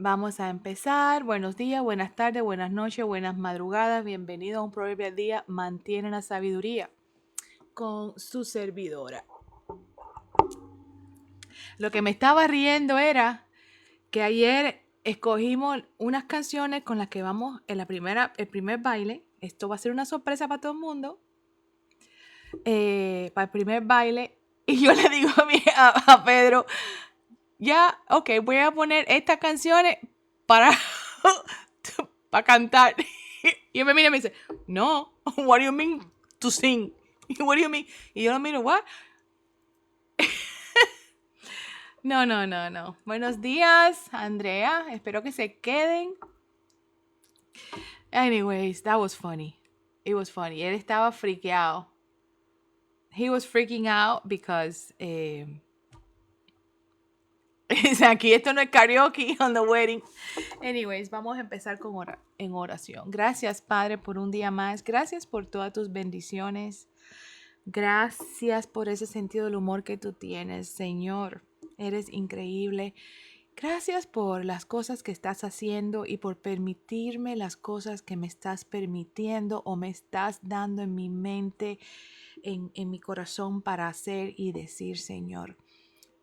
Vamos a empezar. Buenos días, buenas tardes, buenas noches, buenas madrugadas. Bienvenido a un Proverbio al Día. Mantiene la sabiduría con su servidora. Lo que me estaba riendo era que ayer escogimos unas canciones con las que vamos en el primer baile. Esto va a ser una sorpresa para todo el mundo. Para el primer baile. Y yo le digo a Pedro, ya, ok, voy a poner estas canciones para, para cantar. Y él me mira y me dice, no, what do you mean to sing? What do you mean? Y yo lo miro, what? No. Buenos días, Andrea. Espero que se queden. Anyways, that was funny. It was funny. Él estaba friqueado. He was freaking out because aquí esto no es karaoke on the wedding. Anyways, vamos a empezar en oración. Gracias, Padre, por un día más. Gracias por todas tus bendiciones. Gracias por ese sentido del humor que tú tienes, Señor. Eres increíble. Gracias por las cosas que estás haciendo y por permitirme las cosas que me estás permitiendo o me estás dando en mi mente, en mi corazón para hacer y decir, Señor.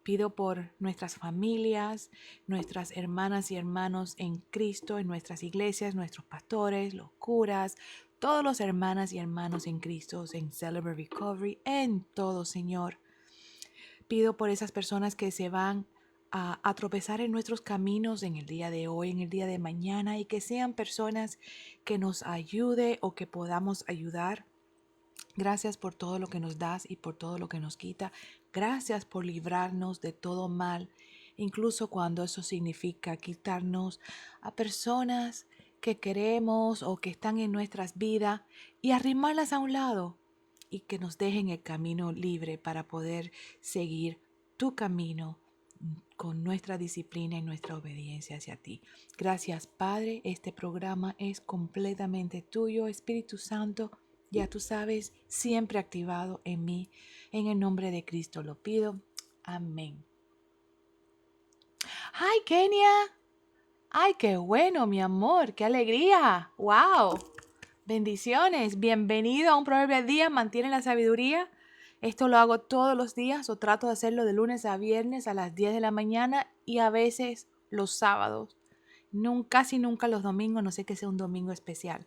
Pido por nuestras familias, nuestras hermanas y hermanos en Cristo, en nuestras iglesias, nuestros pastores, los curas, todos los hermanas y hermanos en Cristo, en Celebrate Recovery, en todo, Señor. Pido por esas personas que se van a tropezar en nuestros caminos en el día de hoy, en el día de mañana, y que sean personas que nos ayude o que podamos ayudar. Gracias por todo lo que nos das y por todo lo que nos quita. Gracias por librarnos de todo mal, incluso cuando eso significa quitarnos a personas que queremos o que están en nuestras vidas y arrimarlas a un lado y que nos dejen el camino libre para poder seguir tu camino con nuestra disciplina y nuestra obediencia hacia ti. Gracias, Padre. Este programa es completamente tuyo, Espíritu Santo. Ya tú sabes, siempre activado en mí. En el nombre de Cristo lo pido. Amén. ¡Ay, Kenia! ¡Ay, qué bueno, mi amor! ¡Qué alegría! ¡Wow! Bendiciones. Bienvenido a un Proverbio al Día. Mantiene la sabiduría. Esto lo hago todos los días o trato de hacerlo de lunes a viernes a las 10 de la mañana y a veces los sábados. Casi nunca los domingos, no sé que sea un domingo especial.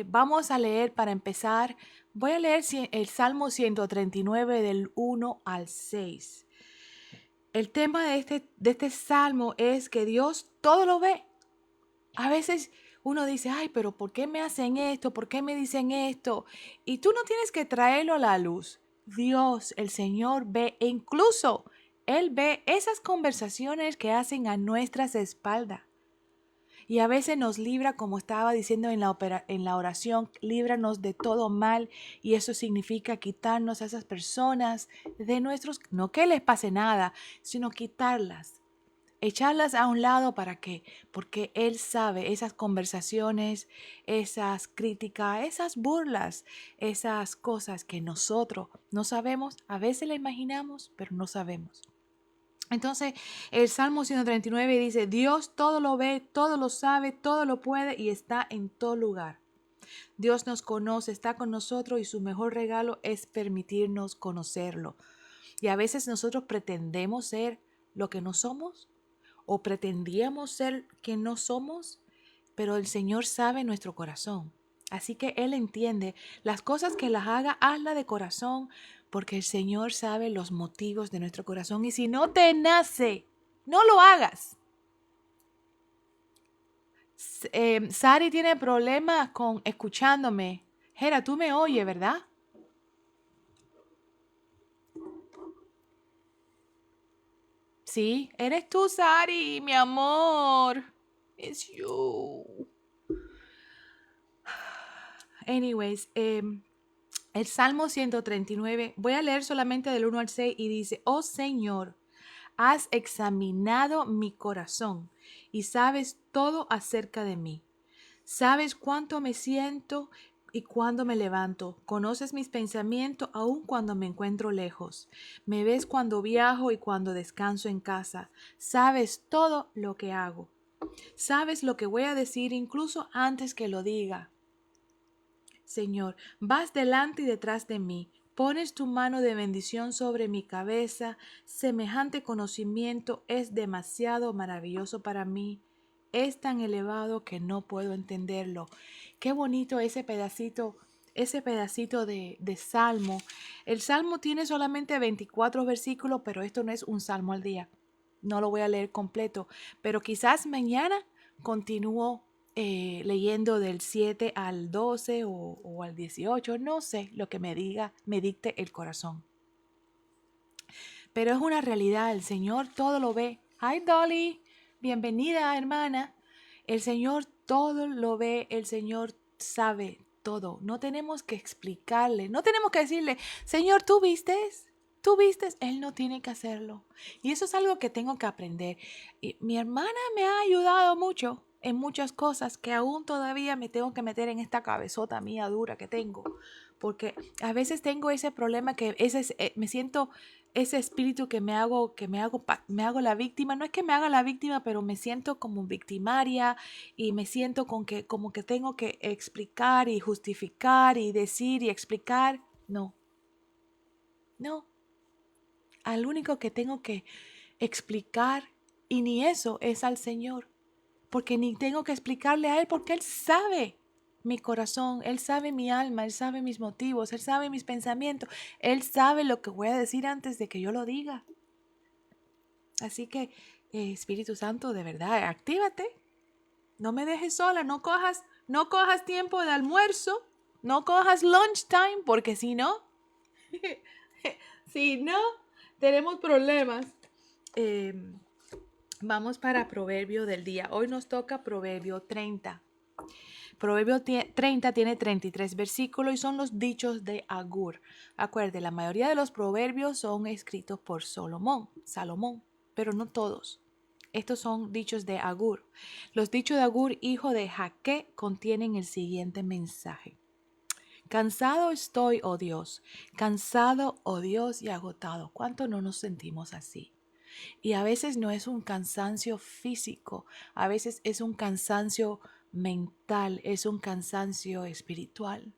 Vamos a leer para empezar. Voy a leer el Salmo 139 del 1 al 6. El tema de este salmo es que Dios todo lo ve. A veces uno dice, ay, pero ¿por qué me hacen esto? ¿Por qué me dicen esto? Y tú no tienes que traerlo a la luz. Dios, el Señor ve, e incluso Él ve esas conversaciones que hacen a nuestras espaldas. Y a veces nos libra, como estaba diciendo en la oración, líbranos de todo mal. Y eso significa quitarnos a esas personas de nuestros, no que les pase nada, sino quitarlas, echarlas a un lado. ¿Para qué? Porque Él sabe esas conversaciones, esas críticas, esas burlas, esas cosas que nosotros no sabemos. A veces la imaginamos, pero no sabemos. Entonces, el Salmo 139 dice, Dios todo lo ve, todo lo sabe, todo lo puede y está en todo lugar. Dios nos conoce, está con nosotros y su mejor regalo es permitirnos conocerlo. Y a veces nosotros pretendemos ser lo que no somos o pretendíamos ser que no somos, pero el Señor sabe nuestro corazón. Así que Él entiende las cosas que las haga, hazla de corazón, porque el Señor sabe los motivos de nuestro corazón. Y si no te nace, no lo hagas. Sari tiene problemas con escuchándome. Jera, tú me oyes, ¿verdad? Sí, eres tú, Sari, mi amor. It's you. Anyways, el Salmo 139, voy a leer solamente del 1 al 6 y dice, oh Señor, has examinado mi corazón y sabes todo acerca de mí. Sabes cuánto me siento y cuando me levanto. Conoces mis pensamientos aun cuando me encuentro lejos. Me ves cuando viajo y cuando descanso en casa. Sabes todo lo que hago. Sabes lo que voy a decir incluso antes que lo diga. Señor, vas delante y detrás de mí. Pones tu mano de bendición sobre mi cabeza. Semejante conocimiento es demasiado maravilloso para mí. Es tan elevado que no puedo entenderlo. Qué bonito ese pedacito de salmo. El salmo tiene solamente 24 versículos, pero esto no es un salmo al día. No lo voy a leer completo, pero quizás mañana continúo leyendo del 7 al 12 o al 18, no sé lo que me dicte el corazón. Pero es una realidad, el Señor todo lo ve. Hi Dolly, bienvenida hermana. El Señor todo lo ve, el Señor sabe todo. No tenemos que explicarle, no tenemos que decirle, Señor, ¿tú vistes? ¿Tú vistes? Él no tiene que hacerlo. Y eso es algo que tengo que aprender. Y mi hermana me ha ayudado mucho en muchas cosas que aún todavía me tengo que meter en esta cabezota mía dura que tengo. Porque a veces tengo ese problema que me siento ese espíritu me hago la víctima. No es que me haga la víctima, pero me siento como victimaria y me siento como que tengo que explicar y justificar y decir y explicar. No, no. Al único que tengo que explicar, y ni eso, es al Señor, porque ni tengo que explicarle a Él, porque Él sabe mi corazón, Él sabe mi alma, Él sabe mis motivos, Él sabe mis pensamientos, Él sabe lo que voy a decir antes de que yo lo diga. Así que, Espíritu Santo, de verdad, actívate, no me dejes sola, no cojas tiempo de almuerzo, no cojas lunchtime, porque si no, si no, tenemos problemas. Eh, Vamos para Proverbio del día. Hoy nos toca Proverbio 30. Proverbio 30 tiene 33 versículos y son los dichos de Agur. Acuerde, la mayoría de los proverbios son escritos por Salomón, pero no todos. Estos son dichos de Agur. Los dichos de Agur, hijo de Jaque, contienen el siguiente mensaje. Cansado estoy, oh Dios, cansado, oh Dios, y agotado. ¿Cuánto no nos sentimos así? Y a veces no es un cansancio físico, a veces es un cansancio mental, es un cansancio espiritual.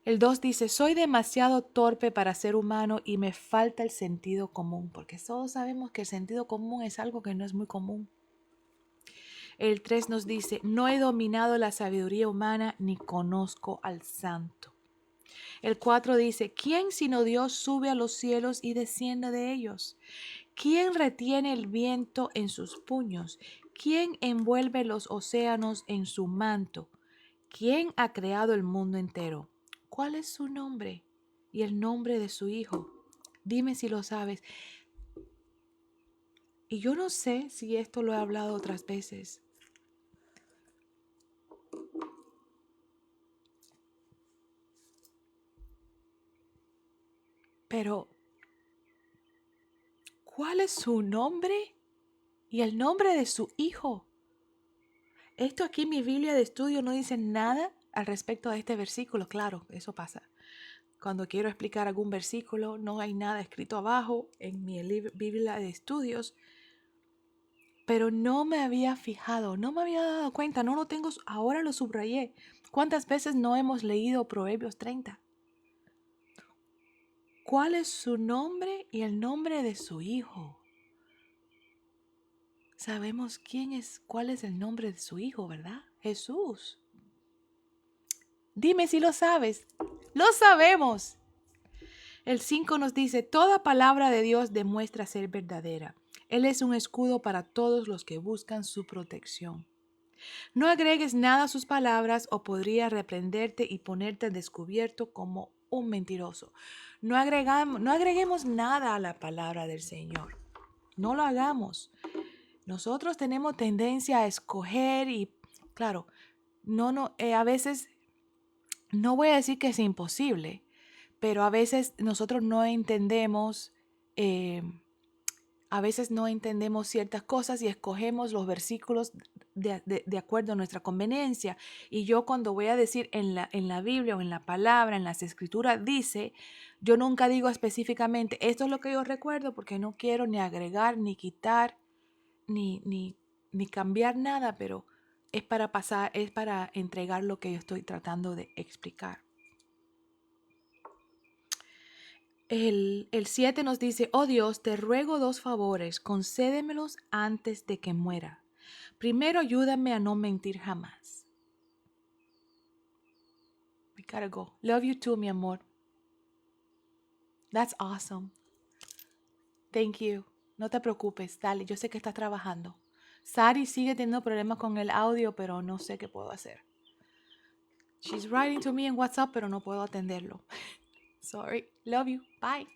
El 2 dice, soy demasiado torpe para ser humano y me falta el sentido común, porque todos sabemos que el sentido común es algo que no es muy común. El 3 nos dice, no he dominado la sabiduría humana ni conozco al santo. El 4 dice, ¿quién sino Dios sube a los cielos y desciende de ellos? ¿Quién retiene el viento en sus puños? ¿Quién envuelve los océanos en su manto? ¿Quién ha creado el mundo entero? ¿Cuál es su nombre y el nombre de su hijo? Dime si lo sabes. Y yo no sé si esto lo he hablado otras veces. Pero, ¿cuál es su nombre y el nombre de su hijo? Esto aquí en mi Biblia de estudio no dice nada al respecto de este versículo. Claro, eso pasa. Cuando quiero explicar algún versículo, no hay nada escrito abajo en mi Biblia de estudios. Pero no me había fijado, no me había dado cuenta, no lo tengo, ahora lo subrayé. ¿Cuántas veces no hemos leído Proverbios 30? ¿Cuál es su nombre y el nombre de su hijo? Sabemos cuál es el nombre de su hijo, ¿verdad? Jesús. Dime si lo sabes. Lo sabemos. El 5 nos dice, toda palabra de Dios demuestra ser verdadera. Él es un escudo para todos los que buscan su protección. No agregues nada a sus palabras o podría reprenderte y ponerte al descubierto como un mentiroso. No agreguemos nada a la palabra del Señor. No lo hagamos. Nosotros tenemos tendencia a escoger y, claro, a veces, no voy a decir que es imposible, pero nosotros no entendemos, a veces no entendemos ciertas cosas y escogemos los versículos de acuerdo a nuestra conveniencia. Y yo cuando voy a decir en la Biblia o en la palabra, en las escrituras, dice, yo nunca digo específicamente, esto es lo que yo recuerdo porque no quiero ni agregar, ni quitar, ni cambiar nada, pero es para pasar, es para entregar lo que yo estoy tratando de explicar. El 7 nos dice, oh Dios, te ruego 2 favores, concédemelos antes de que muera. Primero, ayúdame a no mentir jamás. We gotta go. Love you too, mi amor. That's awesome. Thank you. No te preocupes, dale, yo sé que estás trabajando. Sari sigue teniendo problemas con el audio, pero no sé qué puedo hacer. She's writing to me en WhatsApp, pero no puedo atenderlo. Sorry. Love you. Bye.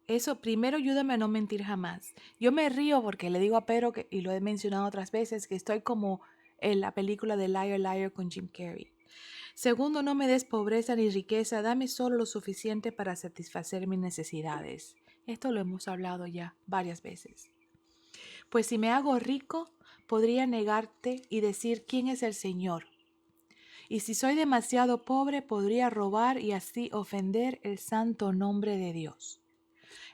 Eso, primero ayúdame a no mentir jamás. Yo me río porque le digo a Pedro, y lo he mencionado otras veces, que estoy como en la película de Liar Liar con Jim Carrey. Segundo, no me des pobreza ni riqueza, dame solo lo suficiente para satisfacer mis necesidades. Esto lo hemos hablado ya varias veces. Pues si me hago rico, podría negarte y decir quién es el Señor. Y si soy demasiado pobre, podría robar y así ofender el santo nombre de Dios.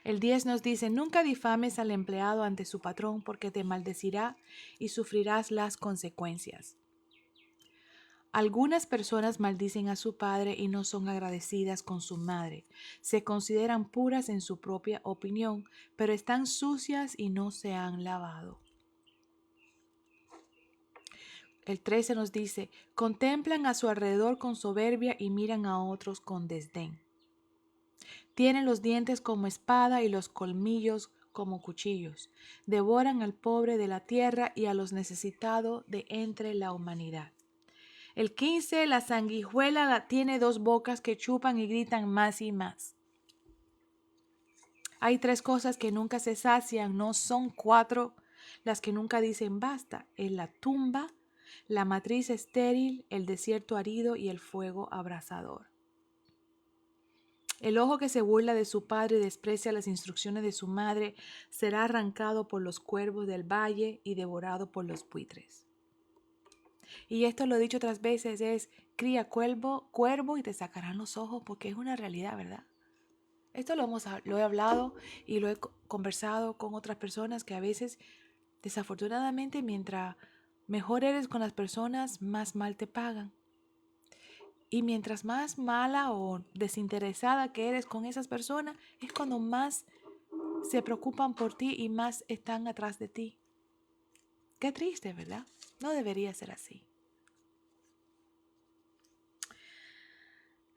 El 10 nos dice, nunca difames al empleado ante su patrón porque te maldecirá y sufrirás las consecuencias. Algunas personas maldicen a su padre y no son agradecidas con su madre. Se consideran puras en su propia opinión, pero están sucias y no se han lavado. El 13 nos dice, contemplan a su alrededor con soberbia y miran a otros con desdén. Tienen los dientes como espada y los colmillos como cuchillos. Devoran al pobre de la tierra y a los necesitados de entre la humanidad. El 15, la sanguijuela tiene 2 bocas que chupan y gritan más y más. Hay 3 cosas que nunca se sacian, no son 4 las que nunca dicen basta. Es la tumba, la matriz estéril, el desierto árido y el fuego abrasador. El ojo que se burla de su padre y desprecia las instrucciones de su madre será arrancado por los cuervos del valle y devorado por los buitres. Y esto lo he dicho otras veces, es cría cuervo y te sacarán los ojos, porque es una realidad, ¿verdad? Esto lo he hablado y lo he conversado con otras personas que a veces, desafortunadamente, mientras mejor eres con las personas, más mal te pagan. Y mientras más mala o desinteresada que eres con esas personas, es cuando más se preocupan por ti y más están atrás de ti. Qué triste, ¿verdad? No debería ser así.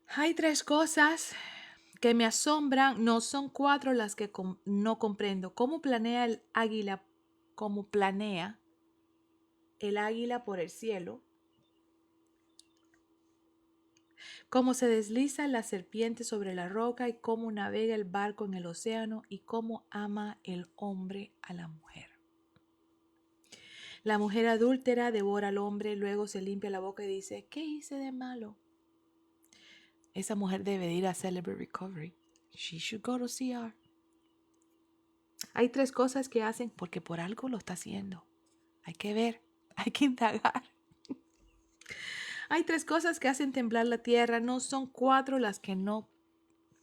Hay 3 cosas que me asombran, no son 4 las que no comprendo. ¿Cómo planea el águila? ¿Cómo planea el águila por el cielo? Cómo se desliza la serpiente sobre la roca y cómo navega el barco en el océano y cómo ama el hombre a la mujer. La mujer adúltera devora al hombre, luego se limpia la boca y dice, ¿qué hice de malo? Esa mujer debe ir a Celebrate Recovery. She should go to CR. Hay 3 cosas que hacen porque por algo lo está haciendo. Hay que ver, hay que indagar. Hay 3 cosas que hacen temblar la tierra, no son 4 las que no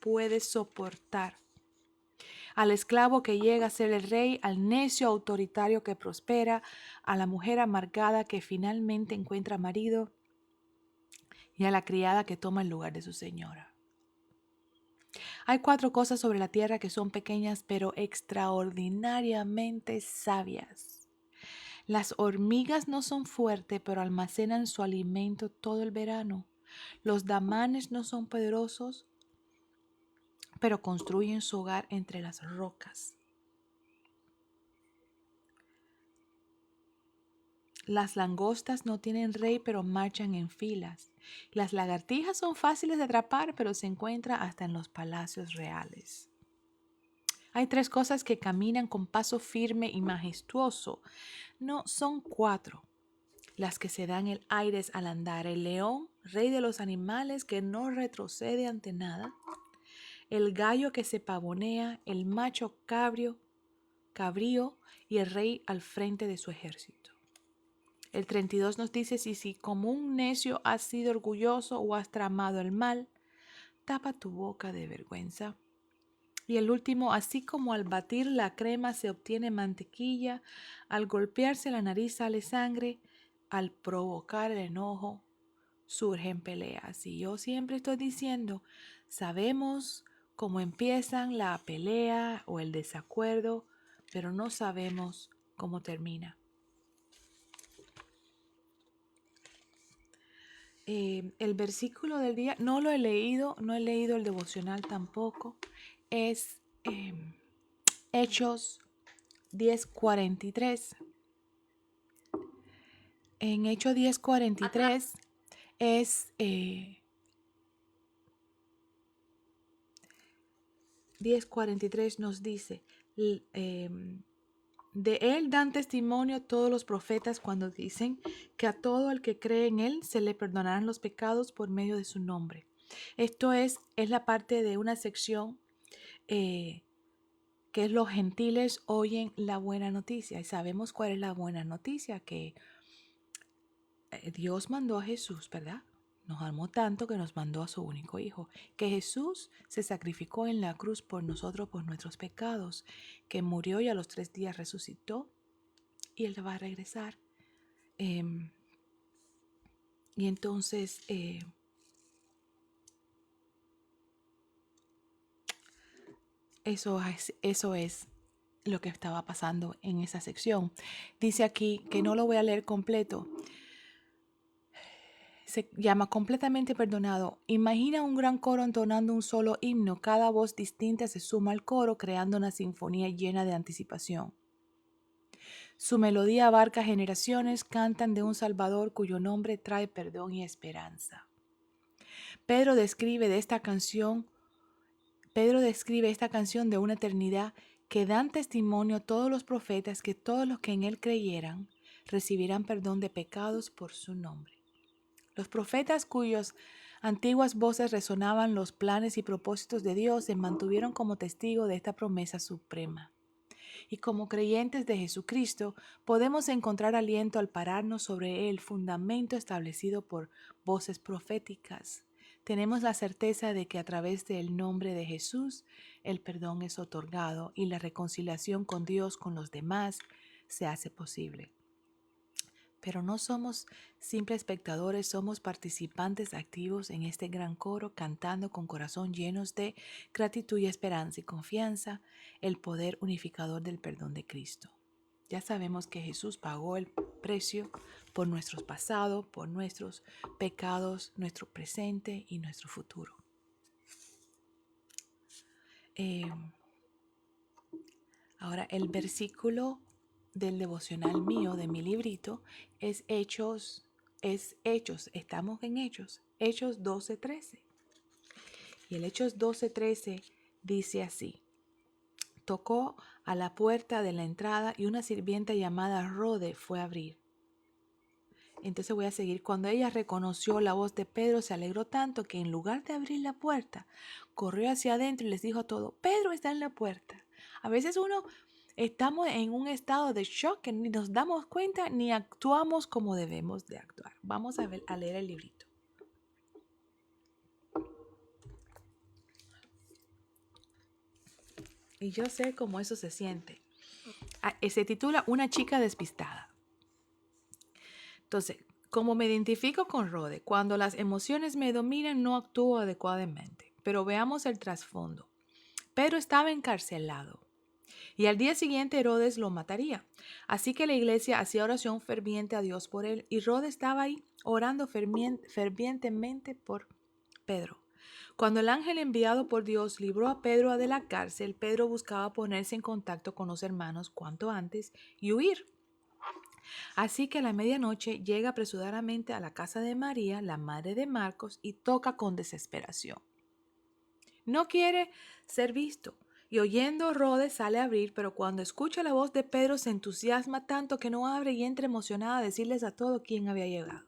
puedes soportar. Al esclavo que llega a ser el rey, al necio autoritario que prospera, a la mujer amargada que finalmente encuentra marido y a la criada que toma el lugar de su señora. Hay 4 cosas sobre la tierra que son pequeñas pero extraordinariamente sabias. Las hormigas no son fuertes, pero almacenan su alimento todo el verano. Los damanes no son poderosos, pero construyen su hogar entre las rocas. Las langostas no tienen rey, pero marchan en filas. Las lagartijas son fáciles de atrapar, pero se encuentran hasta en los palacios reales. Hay 3 cosas que caminan con paso firme y majestuoso. No, son 4 las que se dan el aire al andar. El león, rey de los animales, que no retrocede ante nada. el gallo que se pavonea, el macho cabrío y el rey al frente de su ejército. El 32 nos dice, si como un necio has sido orgulloso o has tramado el mal, tapa tu boca de vergüenza. Y el último, así como al batir la crema se obtiene mantequilla, al golpearse la nariz sale sangre, al provocar el enojo surgen peleas. Y yo siempre estoy diciendo, sabemos cómo empiezan la pelea o el desacuerdo, pero no sabemos cómo termina. El versículo del día, no lo he leído, no he leído el devocional tampoco, es Hechos 10:43. En Hechos 10:43 es 10:43 nos dice, de él dan testimonio todos los profetas cuando dicen que a todo el que cree en él se le perdonarán los pecados por medio de su nombre. Esto es la parte de una sección que es los gentiles oyen la buena noticia. Y sabemos cuál es la buena noticia, que Dios mandó a Jesús, ¿verdad? Nos amó tanto que nos mandó a su único hijo, que Jesús se sacrificó en la cruz por nosotros, por nuestros pecados, que murió y a los 3 días resucitó y Él va a regresar. Y entonces eso es lo que estaba pasando en esa sección. Dice aquí, que no lo voy a leer completo, se llama completamente perdonado. Imagina un gran coro entonando un solo himno. Cada voz distinta se suma al coro, creando una sinfonía llena de anticipación. Su melodía abarca generaciones, cantan de un Salvador cuyo nombre trae perdón y esperanza. Pedro describe esta canción de una eternidad que dan testimonio todos los profetas que todos los que en él creyeran recibirán perdón de pecados por su nombre. Los profetas cuyas antiguas voces resonaban los planes y propósitos de Dios se mantuvieron como testigo de esta promesa suprema. Y como creyentes de Jesucristo podemos encontrar aliento al pararnos sobre el fundamento establecido por voces proféticas. Tenemos la certeza de que a través del nombre de Jesús el perdón es otorgado y la reconciliación con Dios, con los demás, se hace posible. Pero no somos simples espectadores, somos participantes activos en este gran coro, cantando con corazón llenos de gratitud y esperanza y confianza el poder unificador del perdón de Cristo. Ya sabemos que Jesús pagó el precio por nuestros pasados, por nuestros pecados, nuestro presente y nuestro futuro. Ahora el versículo del devocional mío, de mi librito, es Hechos, estamos en Hechos 12:13. Y el Hechos 12:13 dice así: tocó a la puerta de la entrada y una sirvienta llamada Rode fue a abrir. Entonces voy a seguir. Cuando ella reconoció la voz de Pedro, se alegró tanto que en lugar de abrir la puerta, corrió hacia adentro y les dijo a todos: Pedro está en la puerta. A veces estamos en un estado de shock que ni nos damos cuenta ni actuamos como debemos de actuar. Vamos a leer el librito. Y yo sé cómo eso se siente. Se titula Una chica despistada. Entonces, como me identifico con Rode, cuando las emociones me dominan no actúo adecuadamente. Pero veamos el trasfondo. Pedro estaba encarcelado y al día siguiente Herodes lo mataría. Así que la iglesia hacía oración ferviente a Dios por él y Rode estaba ahí orando fervientemente por Pedro. Cuando el ángel enviado por Dios libró a Pedro de la cárcel, Pedro buscaba ponerse en contacto con los hermanos cuanto antes y huir. Así que a la medianoche llega apresuradamente a la casa de María, la madre de Marcos, y toca con desesperación. No quiere ser visto. Y oyendo Rhodes sale a abrir, pero cuando escucha la voz de Pedro se entusiasma tanto que no abre y entra emocionada a decirles a todo quién había llegado.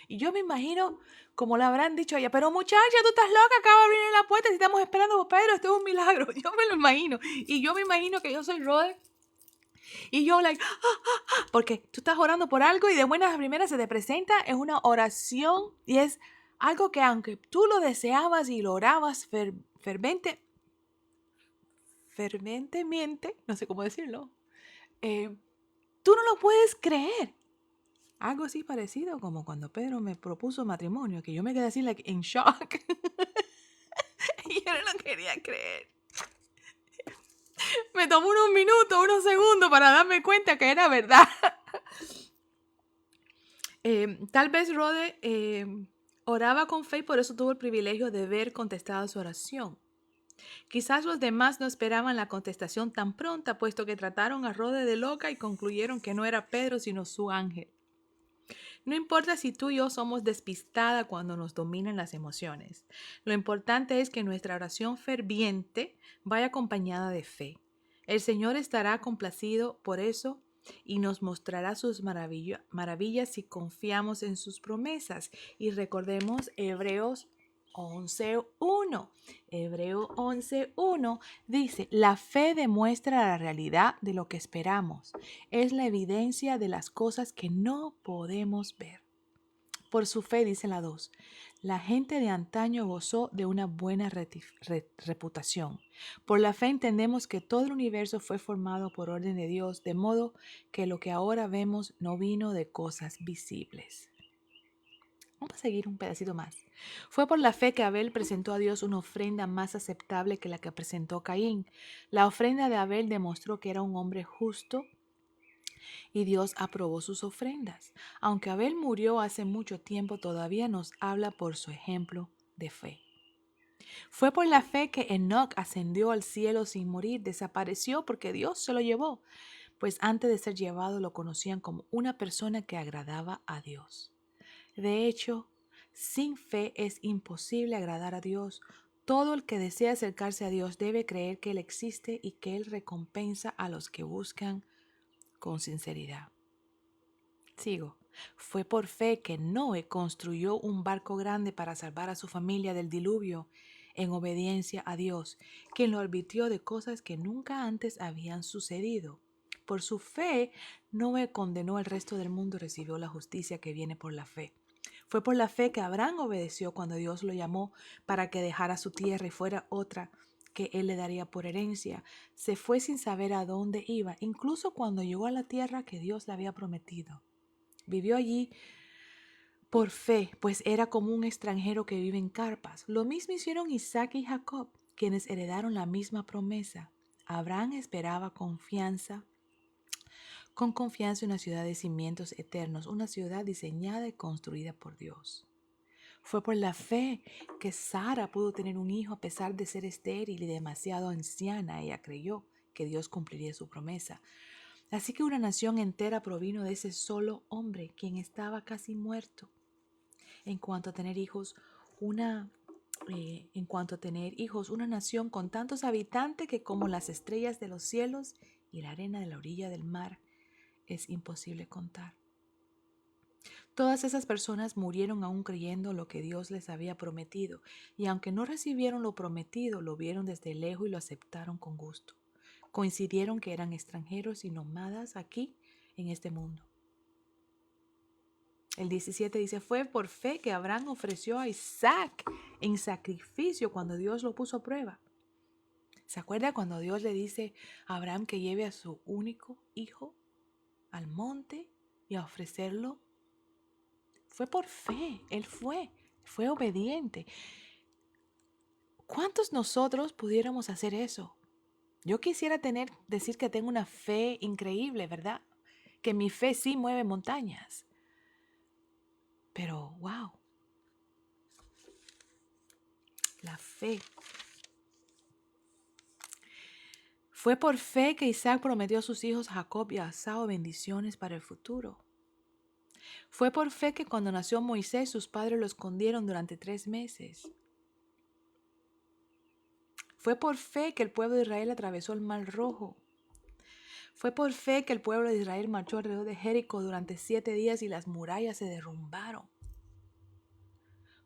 Y yo me imagino como le habrán dicho a ella, pero muchacha, tú estás loca, acaba de abrir la puerta y estamos esperando por Pedro, esto es un milagro. Yo me lo imagino. Y yo me imagino que yo soy Rode y yo like, porque tú estás orando por algo y de buenas a primeras se te presenta, es una oración y es algo que aunque tú lo deseabas y lo orabas ferventemente, no sé cómo decirlo, tú no lo puedes creer. Algo así parecido como cuando Pedro me propuso matrimonio, que yo me quedé así like en shock y yo no lo quería creer. Me tomó unos minutos, unos segundos para darme cuenta que era verdad. Tal vez Rode oraba con fe y por eso tuvo el privilegio de ver contestada su oración. Quizás los demás no esperaban la contestación tan pronta, puesto que trataron a Rode de loca y concluyeron que no era Pedro sino su ángel. No importa si tú y yo somos despistada cuando nos dominan las emociones. Lo importante es que nuestra oración ferviente vaya acompañada de fe. El Señor estará complacido por eso y nos mostrará sus maravillas si confiamos en sus promesas. Y recordemos Hebreos 11:1. Hebreo 11:1 dice, la fe demuestra la realidad de lo que esperamos. Es la evidencia de las cosas que no podemos ver. Por su fe, dice la 2, la gente de antaño gozó de una buena reputación. Por la fe entendemos que todo el universo fue formado por orden de Dios, de modo que lo que ahora vemos no vino de cosas visibles. Vamos a seguir un pedacito más. Fue por la fe que Abel presentó a Dios una ofrenda más aceptable que la que presentó Caín. La ofrenda de Abel demostró que era un hombre justo y Dios aprobó sus ofrendas. Aunque Abel murió hace mucho tiempo, todavía nos habla por su ejemplo de fe. Fue por la fe que Enoc ascendió al cielo sin morir, desapareció porque Dios se lo llevó, pues antes de ser llevado lo conocían como una persona que agradaba a Dios. De hecho, sin fe es imposible agradar a Dios. Todo el que desea acercarse a Dios debe creer que Él existe y que Él recompensa a los que buscan con sinceridad. Sigo. Fue por fe que Noé construyó un barco grande para salvar a su familia del diluvio, en obediencia a Dios, quien lo advirtió de cosas que nunca antes habían sucedido. Por su fe, Noé condenó al resto del mundo y recibió la justicia que viene por la fe. Fue por la fe que Abraham obedeció cuando Dios lo llamó para que dejara su tierra y fuera otra que él le daría por herencia. Se fue sin saber a dónde iba, incluso cuando llegó a la tierra que Dios le había prometido. Vivió allí por fe, pues era como un extranjero que vive en carpas. Lo mismo hicieron Isaac y Jacob, quienes heredaron la misma promesa. Abraham esperaba con confianza una ciudad de cimientos eternos, una ciudad diseñada y construida por Dios. Fue por la fe que Sara pudo tener un hijo a pesar de ser estéril y demasiado anciana. Ella creyó que Dios cumpliría su promesa. Así que una nación entera provino de ese solo hombre, quien estaba casi muerto. En cuanto a tener hijos, una nación con tantos habitantes que como las estrellas de los cielos y la arena de la orilla del mar es imposible contar. Todas esas personas murieron aún creyendo lo que Dios les había prometido, y aunque no recibieron lo prometido, lo vieron desde lejos y lo aceptaron con gusto. Coincidieron que eran extranjeros y nómadas aquí en este mundo. El 17 dice, fue por fe que Abraham ofreció a Isaac en sacrificio cuando Dios lo puso a prueba. ¿Se acuerda cuando Dios le dice a Abraham que lleve a su único hijo al monte y a ofrecerlo? Fue por fe, él fue obediente. ¿Cuántos nosotros pudiéramos hacer eso? Yo quisiera decir que tengo una fe increíble, ¿verdad? Que mi fe sí mueve montañas. Pero, wow, la fe. Fue por fe que Isaac prometió a sus hijos Jacob y a Esau bendiciones para el futuro. Fue por fe que cuando nació Moisés sus padres lo escondieron durante 3 meses. Fue por fe que el pueblo de Israel atravesó el Mar Rojo. Fue por fe que el pueblo de Israel marchó alrededor de Jericó durante 7 días y las murallas se derrumbaron.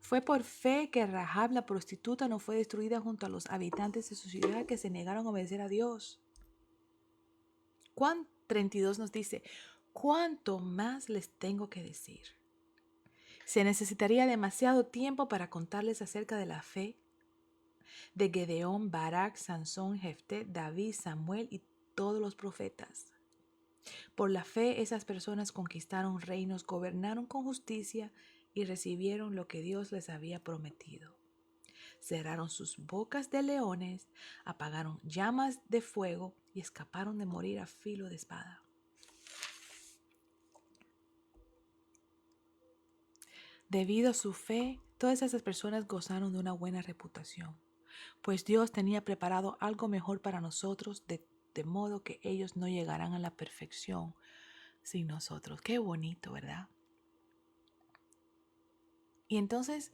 Fue por fe que Rahab la prostituta no fue destruida junto a los habitantes de su ciudad que se negaron a obedecer a Dios. Juan 32 nos dice, ¿cuánto más les tengo que decir? Se necesitaría demasiado tiempo para contarles acerca de la fe de Gedeón, Barak, Sansón, Jefté, David, Samuel y todos los profetas. Por la fe, esas personas conquistaron reinos, gobernaron con justicia y recibieron lo que Dios les había prometido. Cerraron sus bocas de leones, apagaron llamas de fuego y escaparon de morir a filo de espada. Debido a su fe, todas esas personas gozaron de una buena reputación, pues Dios tenía preparado algo mejor para nosotros, de modo que ellos no llegarán a la perfección sin nosotros. Qué bonito, ¿verdad? Y entonces,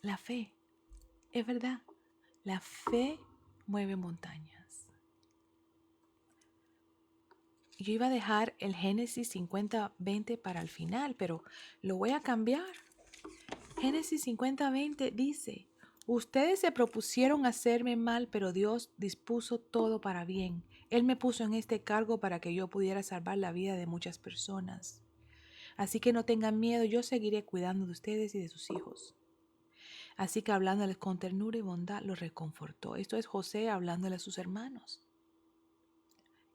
la fe, es verdad, la fe mueve montañas. Yo iba a dejar el Génesis 50:20 para el final, pero lo voy a cambiar. Génesis 50:20 dice, ustedes se propusieron hacerme mal, pero Dios dispuso todo para bien. Él me puso en este cargo para que yo pudiera salvar la vida de muchas personas. Así que no tengan miedo, yo seguiré cuidando de ustedes y de sus hijos. Así que hablándoles con ternura y bondad, los reconfortó. Esto es José hablándole a sus hermanos.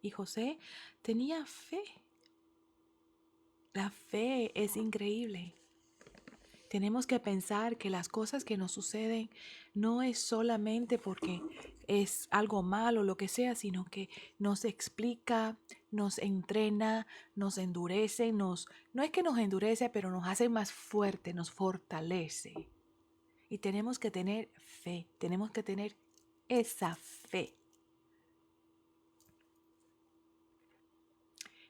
Y José tenía fe. La fe es increíble. Tenemos que pensar que las cosas que nos suceden no es solamente porque es algo malo o lo que sea, sino que nos explica, nos entrena, nos endurece, no es que nos endurece, pero nos hace más fuerte, nos fortalece. Y tenemos que tener fe, tenemos que tener esa fe.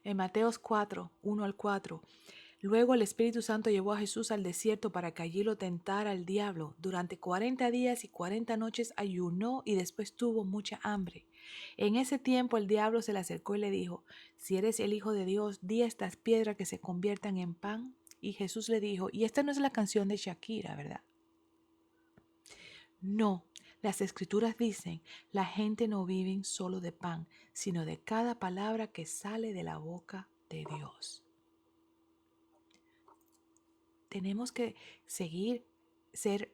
En Mateos 4, 1-4, luego el Espíritu Santo llevó a Jesús al desierto para que allí lo tentara el diablo. Durante 40 días y 40 noches ayunó y después tuvo mucha hambre. En ese tiempo el diablo se le acercó y le dijo, si eres el Hijo de Dios, di a estas piedras que se conviertan en pan. Y Jesús le dijo, y esta no es la canción de Shakira, ¿verdad? No, las escrituras dicen, la gente no vive solo de pan, sino de cada palabra que sale de la boca de Dios. Tenemos que ser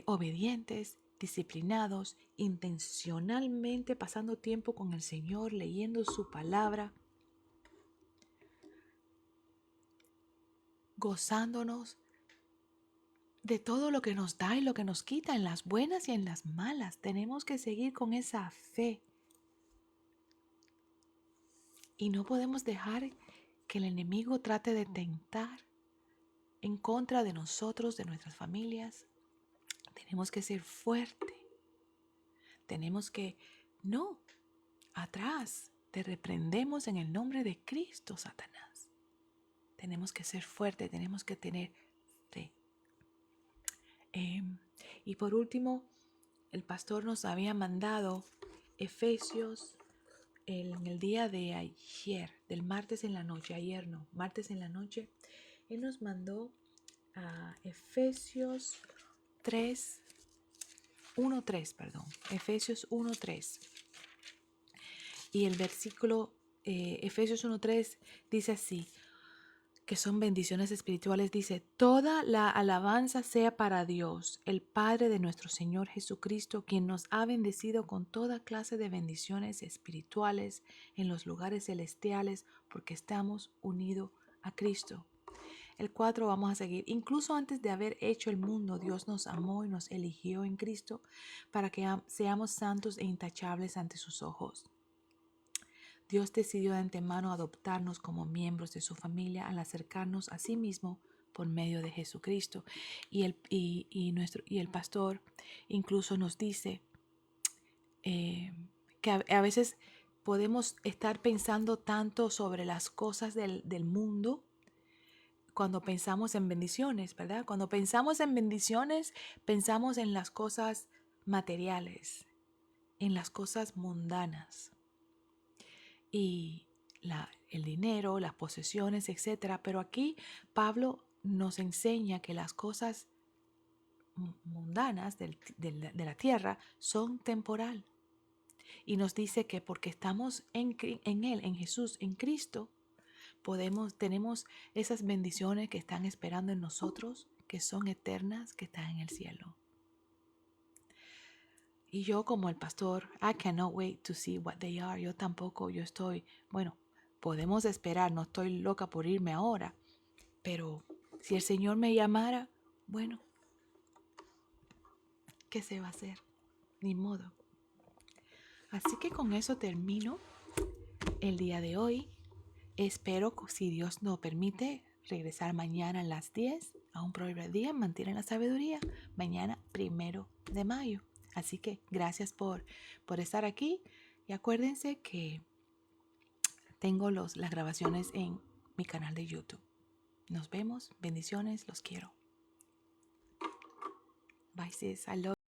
obedientes, disciplinados, intencionalmente pasando tiempo con el Señor, leyendo su palabra, gozándonos de todo lo que nos da y lo que nos quita, en las buenas y en las malas. Tenemos que seguir con esa fe. Y no podemos dejar que el enemigo trate de tentar en contra de nosotros, de nuestras familias. Tenemos que ser fuertes. Tenemos que, no, atrás, te reprendemos en el nombre de Cristo, Satanás. Tenemos que ser fuertes, tenemos que tener fe. Y por último, el pastor nos había mandado Efesios en el día de ayer, del martes en la noche, ayer no, martes en la noche, Él nos mandó a Efesios 3, 1:3, perdón, Efesios 1:3. Y el versículo Efesios 1:3 dice así, que son bendiciones espirituales, dice, toda la alabanza sea para Dios, el Padre de nuestro Señor Jesucristo, quien nos ha bendecido con toda clase de bendiciones espirituales en los lugares celestiales, porque estamos unidos a Cristo. El 4 vamos a seguir. Incluso antes de haber hecho el mundo, Dios nos amó y nos eligió en Cristo para que seamos santos e intachables ante sus ojos. Dios decidió de antemano adoptarnos como miembros de su familia al acercarnos a sí mismo por medio de Jesucristo. Y el pastor incluso nos dice que a veces podemos estar pensando tanto sobre las cosas del mundo cuando pensamos en bendiciones, ¿verdad? Cuando pensamos en bendiciones, pensamos en las cosas materiales, en las cosas mundanas. Y el dinero, las posesiones, etcétera. Pero aquí Pablo nos enseña que las cosas mundanas de la tierra son temporal. Y nos dice que porque estamos en Él, en Jesús, en Cristo, tenemos esas bendiciones que están esperando en nosotros, que son eternas, que están en el cielo. Y yo como el pastor, I cannot wait to see what they are. Yo tampoco, bueno, podemos esperar, no estoy loca por irme ahora, pero si el Señor me llamara, bueno, ¿qué se va a hacer? Ni modo. Así que con eso termino el día de hoy. Espero, si Dios nos permite, regresar mañana a las 10 a un proverbio al día. Mantienen la sabiduría. Mañana 1 de mayo. Así que gracias por estar aquí. Y acuérdense que tengo las grabaciones en mi canal de YouTube. Nos vemos. Bendiciones. Los quiero. Bye sis. I love you.